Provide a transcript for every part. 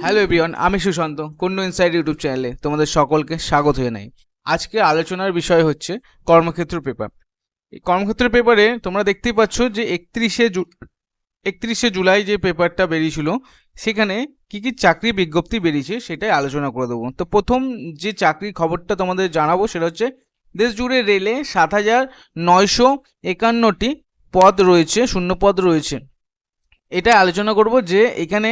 Hello everyone, আমি Sushant. Kundu inside YouTube চ্যানেলে তোমাদের সকলকে স্বাগত জানাই। আজকে আলোচনার বিষয় হচ্ছে কর্মক্ষেত্র পেপার। এই কর্মক্ষেত্র পেপারে তোমরা দেখতেই পাচ্ছ যে 31শে জুলাই যে পেপারটা বেরিয়েছিল, সেখানে কি কি চাকরি বিজ্ঞপ্তি বেরিয়েছে সেটাই আলোচনা করে দেবো। তো প্রথম যে চাকরির খবরটা তোমাদের জানাবো সেটা হচ্ছে দেশ জুড়ে রেলে 7,951টি পদ রয়েছে, শূন্য পদ রয়েছে। এটা আলোচনা করব যে এখানে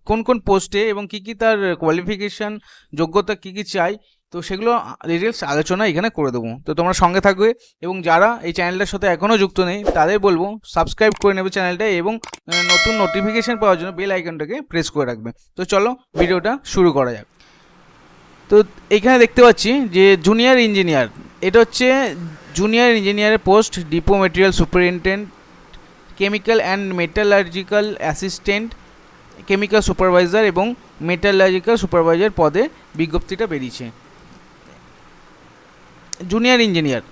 কোন কোন পোস্টে এবং কি কি তার কোয়ালিফিকেশান, যোগ্যতা কি কি চাই, তো সেগুলো ডিটেলস আলোচনা এখানে করে দেবো। তো তোমরা সঙ্গে থাকবে এবং যারা এই চ্যানেলটার সাথে এখনও যুক্ত নেই তাদের বলবো সাবস্ক্রাইব করে নেবে চ্যানেলটা এবং নতুন নোটিফিকেশান পাওয়ার জন্য বেল আইকনটাকে প্রেস করে রাখবে। তো চলো ভিডিওটা শুরু করা যাক। তো এখানে দেখতে পাচ্ছি যে জুনিয়র ইঞ্জিনিয়ার, এটা হচ্ছে জুনিয়র ইঞ্জিনিয়ারের post. Depot material superintendent, chemical and metallurgical assistant, chemical supervisor এবং মেটালার্জিক্যাল সুপারভাইজার পদে বিজ্ঞপ্তিটা বেরিয়েছে। Junior engineer,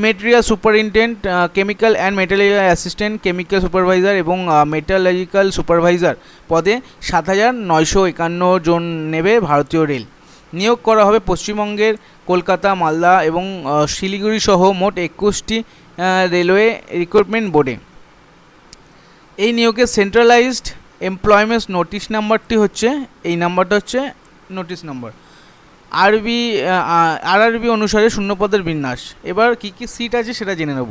material superintendent, chemical and metallurgical assistant, chemical supervisor এবং মেটালার্জিক্যাল সুপারভাইজার পদে 7,951 জন নেবে ভারতীয় রেল। নিয়োগ করা হবে পশ্চিমবঙ্গের কলকাতা, মালদা এবং শিলিগুড়ি সহ মোট 21টি রেলওয়ে রিক্রুটমেন্ট বোর্ডে। এই নিয়োগের সেন্ট্রালাইজড এমপ্লয়মেন্ট নোটিশ নাম্বারটি হচ্ছে, এই নাম্বারটা হচ্ছে নোটিশ নাম্বার। আরআরবি অনুসারে শূন্যপদের বিন্যাস। এবার কী কী সিট আছে সেটা জেনে নেব।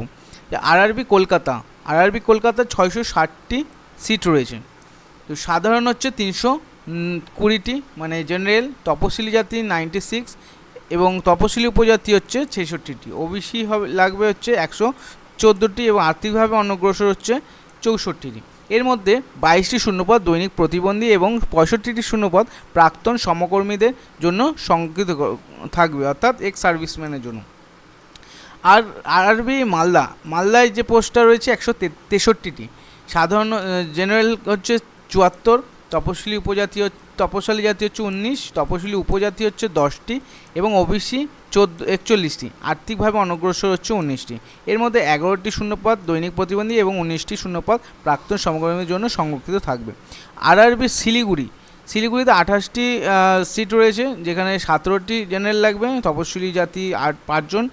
আরআরবি কলকাতা 660টি সিট রয়েছে। তো সাধারণ হচ্ছে 320টি, মানে জেনারেল। তপশিলি জাতি 96 এবং তপশিলি উপজাতি হচ্ছে 66টি। ওবিসি হবে লাগবে হচ্ছে 114টি এবং আর্থিকভাবে অনগ্রসর হচ্ছে 64টি। এর মধ্যে 22টি শূন্যপদ দৈনিক প্রতিবন্ধী এবং 65টি শূন্যপদ প্রাক্তন সমকর্মীদের জন্য সংরক্ষিত থাকবে, অর্থাৎ এক্স সার্ভিসম্যানের জন্য। আর আরআরবি মালদায় যে পোস্টটা রয়েছে 163টি। সাধারণ জেনারেল হচ্ছে 74, তপশিলি জাতি হচ্ছে 19, তপশিলি উপজাতি হচ্ছে 10টি এবং ওবিসি 41টি। আর্থিকভাবে অনগ্রসর হচ্ছে 19টি। এর মধ্যে 11টি শূন্যপদ দৈনিক প্রতিবন্ধী এবং 19টি শূন্যপদ প্রাক্তন সমকর্মীদের জন্য সংরক্ষিত থাকবে। আরআরবি শিলিগুড়িতে 28টি সিট রয়েছে, যেখানে 17টি জেনারেল লাগবে। তপশিলি জাতি 5 জন,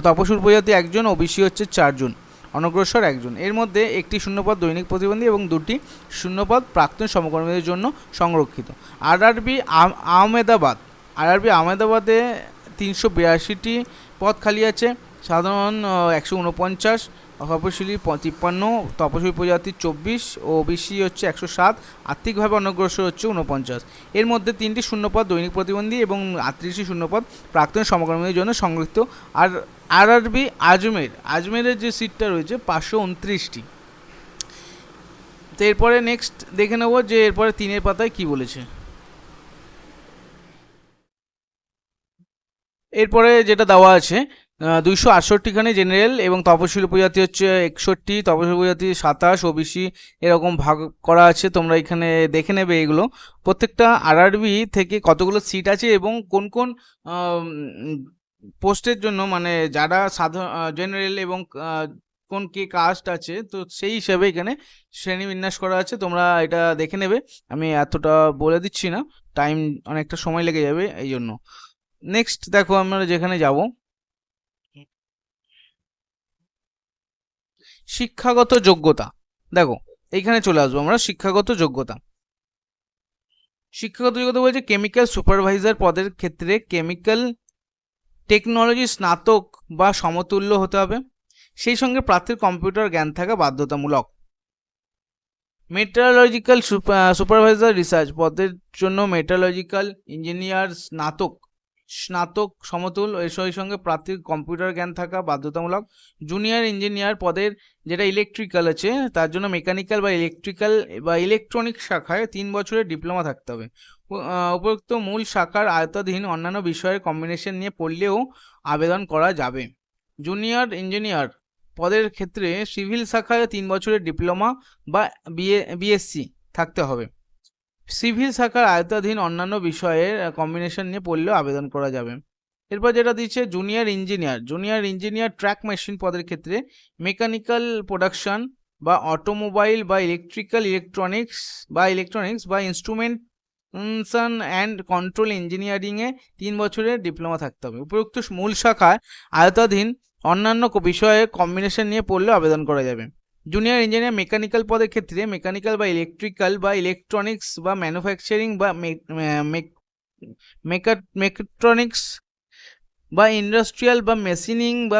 তপশিলি উপজাতি 1 জন, ওবিসি হচ্ছে 4 জন, অনগ্রসর 1 জন। এর মধ্যে 1টি শূন্যপদ দৈনিক প্রতিবন্ধী এবং 2টি শূন্যপদ প্রাক্তন সমকর্মীদের জন্য সংরক্ষিত। আরআরবি আহমেদাবাদে 382টি পদ খালি আছে। সাধারণ 149, তপশিলি 53, তপশিলি উপজাতি 24 ও ওবিসি হচ্ছে 107, আর্থিকভাবে অনগ্রসর হচ্ছে 49। এর মধ্যে 3টি শূন্যপদ দৈনিক প্রতিবন্ধী এবং 38টি শূন্যপদ প্রাক্তন সমকর্মীদের জন্য সংরক্ষিত। আর আরআরবি আজমেরের যে সিটটা রয়েছে 529টি। তো এরপরে নেক্সট দেখে নেব যে এরপরে 3 পাতায় কি বলেছে। এরপরে যেটা দেওয়া আছে 268খানি জেনারেল এবং তপশিলি উপজাতি হচ্ছে 61, তপশিলি উপজাতি 27, ওবিসি এরকম ভাগ করা আছে। তোমরা এখানে দেখে নেবে এগুলো প্রত্যেকটা আরআরবি থেকে কতগুলো সিট আছে এবং কোন কোন পোস্টের জন্য, মানে যারা জেনারেল এবং কোন কি কাস্ট আছে, তো সেই হিসাবে এখানে শ্রেণীবিন্যাস করা আছে। তোমরা এটা দেখে নেবে, আমি এতটা বলে দিচ্ছি না, টাইম অনেকটা সময় লেগে যাবে এই জন্য। নেক্সট দেখো আমরা যেখানে যাব, শিক্ষাগত যোগ্যতা। দেখো এইখানে চলে আসবো আমরা। শিক্ষাগত যোগ্যতা বলছে কেমিক্যাল সুপারভাইজার পদের ক্ষেত্রে কেমিক্যাল টেকনোলজি স্নাতক বা সমতুল্য হতে হবে। সেই সঙ্গে প্রার্থীর কম্পিউটার জ্ঞান থাকা বাধ্যতামূলক। মেটালজিক্যাল সুপারভাইজার রিসার্চ পদের জন্য মেটালজিক্যাল ইঞ্জিনিয়ার স্নাতক সমতুল, এর সঙ্গে প্রার্থীর কম্পিউটার জ্ঞান থাকা বাধ্যতামূলক। জুনিয়র ইঞ্জিনিয়ার পদের যেটা ইলেকট্রিক্যাল আছে তার জন্য মেকানিক্যাল বা ইলেকট্রনিক শাখায় 3 বছরের ডিপ্লোমা থাকতে হবে। উপরোক্ত মূল শাখার আয়ত্তাধীন অন্যান্য বিষয়ের কম্বিনেশন নিয়ে পড়লেও আবেদন করা যাবে। জুনিয়র ইঞ্জিনিয়ার পদের ক্ষেত্রে সিভিল শাখায় 3 বছরের ডিপ্লোমা বা বিএসসি থাকতে হবে। সিভিল শাখার আয়ত্তাধীন অন্যান্য বিষয়ের কম্বিনেশন নিয়ে পড়লেও আবেদন করা যাবে। এরপর যেটা দিচ্ছে জুনিয়র ইঞ্জিনিয়ার ট্র্যাক মেশিন পদের ক্ষেত্রে মেকানিক্যাল প্রোডাকশন বা অটোমোবাইল বা ইলেকট্রিক্যাল ইলেকট্রনিক্স বা ইনস্ট্রুমেন্ট অ্যান্ড কন্ট্রোল ইঞ্জিনিয়ারিংয়ে 3 বছরের ডিপ্লোমা থাকতে হবে। উপরোক্ত মূল শাখায় আয়ত্তাধীন অন্যান্য বিষয়ে কম্বিনেশন নিয়ে পড়লেও আবেদন করা যাবে। জুনিয়র ইঞ্জিনিয়ার মেকানিক্যাল পদের ক্ষেত্রে মেকানিক্যাল বা ইলেকট্রিক্যাল বা ইলেকট্রনিক্স বা ম্যানুফ্যাকচারিং বা মেকাট্রনিক্স বা ইন্ডাস্ট্রিয়াল বা মেশিনিং বা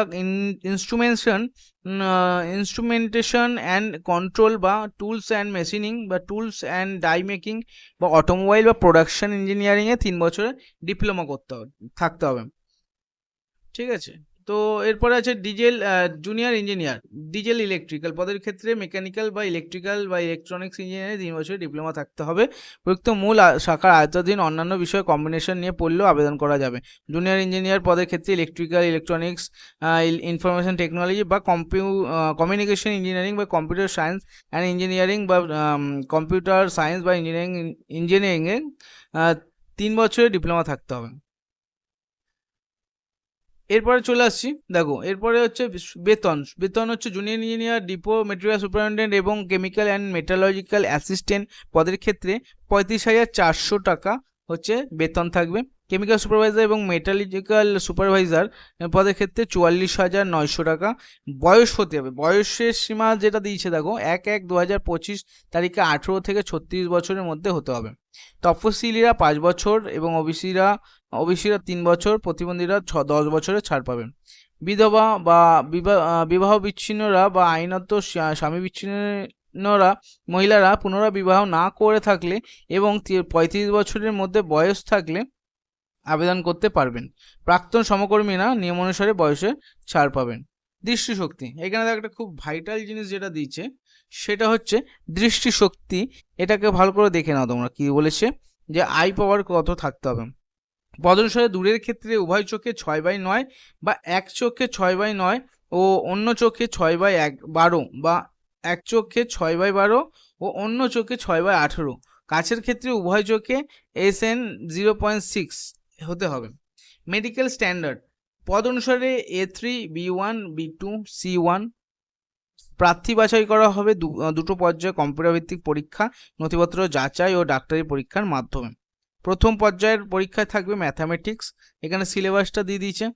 ইনস্ট্রুমেন্টেশন অ্যান্ড কন্ট্রোল বা টুলস অ্যান্ড মেশিনিং বা টুলস অ্যান্ড ডাই মেকিং বা অটোমোবাইল বা প্রোডাকশন ইঞ্জিনিয়ারিংয়ে 3 বছরের ডিপ্লোমা করতে হবে থাকতে হবে। ঠিক আছে, তো এরপরে আছে জুনিয়র ইঞ্জিনিয়ার ডিজেল ইলেকট্রিক্যাল পদের ক্ষেত্রে মেকানিক্যাল বা ইলেকট্রিক্যাল বা ইলেকট্রনিক্স ইঞ্জিনিয়ারিং 3 বছরের ডিপ্লোমা থাকতে হবে। প্রযুক্ত মূল শাখার আয়ত্তাধীন অন্যান্য বিষয়ে কম্বিনেশন নিয়ে পড়লেও আবেদন করা যাবে। জুনিয়র ইঞ্জিনিয়ার পদের ক্ষেত্রে ইলেকট্রিক্যাল, ইলেকট্রনিক্স, ইনফরমেশন টেকনোলজি বা কমিউনিকেশন ইঞ্জিনিয়ারিং বা কম্পিউটার সায়েন্স অ্যান্ড ইঞ্জিনিয়ারিং বা কম্পিউটার সায়েন্স বা ইঞ্জিনিয়ারিংয়ে 3 বছরের ডিপ্লোমা থাকতে হবে। এরপরে চলে আসছি, দেখো এরপরে হচ্ছে বেতন হচ্ছে junior engineer depot material superintendent এবং কেমিক্যাল অ্যান্ড মেটালজিক্যাল অ্যাসিস্ট্যান্ট পদের ক্ষেত্রে 35,400 টাকা হচ্ছে বেতন থাকবে। কেমিক্যাল সুপারভাইজার এবং মেটালজিক্যাল সুপারভাইজার পদের ক্ষেত্রে 44,900 টাকা। বয়স হতে হবে, বয়সের সীমা যেটা দিয়েছে দেখো 1/1/2025 তারিখে 18 থেকে 36 বছরের মধ্যে হতে হবে। তফসিলিরা 5 বছর এবং ওবিসিরা 3 বছর, প্রতিবন্ধীরা 10 বছরের ছাড় পাবেন। বিধবা বা বিবাহ বিচ্ছিন্নরা বা আইনত স্বামী বিচ্ছিন্নরা মহিলারা পুনরাবিবাহ না করে থাকলে এবং 35 বছরের মধ্যে বয়স থাকলে আবেদন করতে পারবেন। প্রাক্তন সমকর্মীরা নিয়ম অনুসারে বয়সে ছাড় পাবেন। দৃষ্টিশক্তি, এখানে একটা খুব ভাইটাল জিনিস যেটা দিয়েছে সেটা হচ্ছে দৃষ্টিশক্তি। এটাকে ভালো করে দেখে নাও তোমরা, কি বলেছে যে আই পাওয়ার কত থাকতে হবে। পদনুসারে দূরের ক্ষেত্রে উভয় চোখে 6/9 বা এক চোখে 6/9 ও অন্য চোখে 6/12 বা এক চোখে 6/12 ও অন্য চোখে 6/18। কাছের ক্ষেত্রে উভয় চোখে SN 0.6 হতে হবে। মেডিকেল স্ট্যান্ডার্ড পদ অনুসারে A3, B1, B2, C1। প্রার্থী বাছাই করা হবে দুটো পর্যায়ে কম্পিউটার ভিত্তিক পরীক্ষা, নথিপত্র যাচাই ও ডাক্তারি পরীক্ষার মাধ্যমে। প্রথম পর্যায়ের পরীক্ষায় থাকবে ম্যাথামেটিক্স, এখানে সিলেবাসটা দিয়ে দিয়েছে।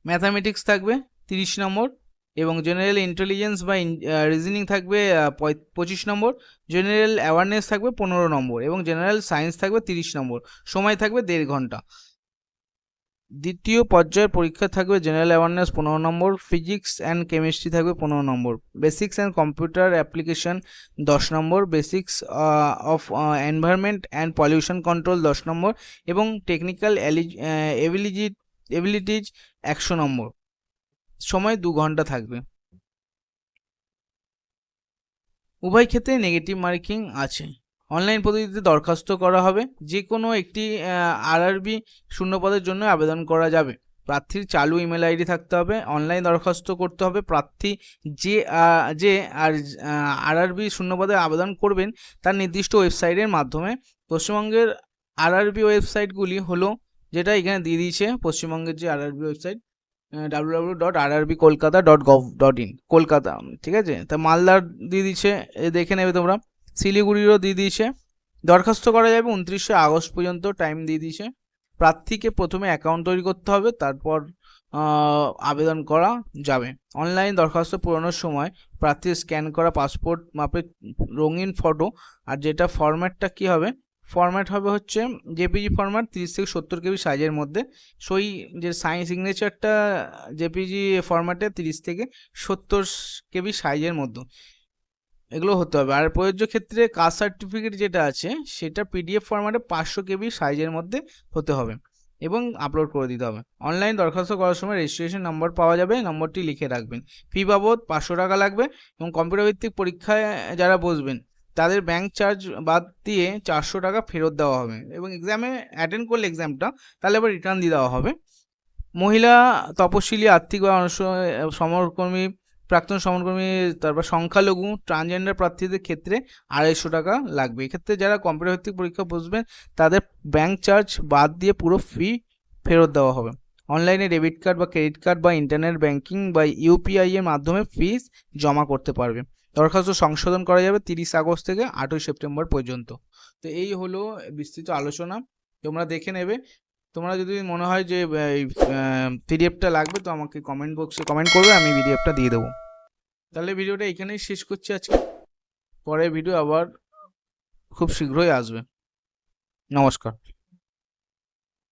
ম্যাথামেটিক্স থাকবে 30 নম্বর এবং জেনারেল ইন্টেলিজেন্স বা রিজনিং থাকবে 25 নম্বর, জেনারেল অ্যাওয়ারনেস থাকবে 15 নম্বর এবং জেনারেল সায়েন্স থাকবে 30 নম্বর। সময় থাকবে 1.5 ঘন্টা। দ্বিতীয় পর্যায়ের পরীক্ষা থাকবে general awareness 15 number, physics and chemistry থাকবে 15 number, basics and computer application 10 number, basics of environment and pollution control 10 number এবং টেকনিক্যাল এবিলিটিজ 100 নম্বর। সময় 2 ঘন্টা থাকবে। উভয় ক্ষেত্রে নেগেটিভ মার্কিং আছে। অনলাইন পদ্ধতিতে দরখাস্ত করা হবে। যে কোনো একটি আরআরবি শূন্যপদের জন্য আবেদন করা যাবে। প্রার্থীর চালু ইমেল আইডি থাকতে হবে। অনলাইন দরখাস্ত করতে হবে। প্রার্থী যে আরআরবি শূন্যপদে আবেদন করবেন তার নির্দিষ্ট ওয়েবসাইটের মাধ্যমে। পশ্চিমবঙ্গের আরআরবি ওয়েবসাইটগুলি হলো, যেটা এখানে দিয়ে দিয়েছে পশ্চিমবঙ্গের যে আরআরবি ওয়েবসাইট www.rrbkolkata.gov.in কলকাতা, ঠিক আছে। তা মালদার দিয়ে দিচ্ছে, দেখে নেবে তোমরা। শিলিগুড়িরও দিয়ে দিয়েছে। দরখাস্ত করা যাবে 29শে আগস্ট পর্যন্ত টাইম দিয়ে দিয়েছে। প্রার্থীকে প্রথমে অ্যাকাউন্ট তৈরি করতে হবে, তারপর আবেদন করা যাবে। অনলাইন দরখাস্ত পূরণের সময় প্রার্থীর স্ক্যান করা পাসপোর্ট মাপের রঙিন ফটো, আর যেটা ফরম্যাটটা কি হবে, ফরম্যাট হবে হচ্ছে জেপিজি ফরম্যাট 30 থেকে 70 কেবি সাইজের মধ্যে। সই যে সিগনেচারটা জেপিজি ফরম্যাটে 30 থেকে 70 কেবি সাইজের মধ্যে এগুলো হতে হবে। আর প্রযোজ্য ক্ষেত্রে কাস্ট সার্টিফিকেট যেটা আছে সেটা পিডিএফ ফরম্যাটে 500 কেবি সাইজের মধ্যে হতে হবে এবং আপলোড করে দিতে হবে। অনলাইন দরখাস্ত করার সময় রেজিস্ট্রেশন নম্বর পাওয়া যাবে, নম্বরটি লিখে রাখবেন। ফি বাবদ 500 টাকা লাগবে এবং কম্পিউটার ভিত্তিক পরীক্ষায় যারা বসবেন তাদের ব্যাংক চার্জ বাদ দিয়ে 400 টাকা ফেরত দেওয়া হবে এবং এক্সামে অ্যাটেন্ড করলে এক্সামটা তাহলে আবার রিটার্ন দিয়ে দেওয়া হবে। মহিলা, তপশিলি, আর্থিক বা সমরকর্মী, প্রাক্তন সমরকর্মী, তারপর সংখ্যালঘু, ট্রান্সজেন্ডার প্রার্থীদের ক্ষেত্রে 250 টাকা লাগবে। এক্ষেত্রে যারা কম্পিউটার ভিত্তিক পরীক্ষা বসবেন তাদের ব্যাংক চার্জ বাদ দিয়ে পুরো ফি ফেরত দেওয়া হবে। অনলাইনে ডেবিট কার্ড বা ক্রেডিট কার্ড বা ইন্টারনেট ব্যাংকিং বা ইউপিআই এর মাধ্যমে ফিস জমা করতে পারবে। দরখাস্ত সংশোধন করা যাবে 30 আগস্ট থেকে 8ই সেপ্টেম্বর পর্যন্ত। তো এই হলো বিস্তৃত আলোচনা, তোমরা দেখে নেবে। তোমরা যদি মনে হয় যে এই পিডিএফটা লাগবে তো আমাকে কমেন্ট বক্সে কমেন্ট করবে, আমি পিডিএফটা দিয়ে দেবো। তাহলে ভিডিওটা এখানেই শেষ করছি আজকে, পরের ভিডিও আবার খুব শীঘ্রই আসবে। নমস্কার।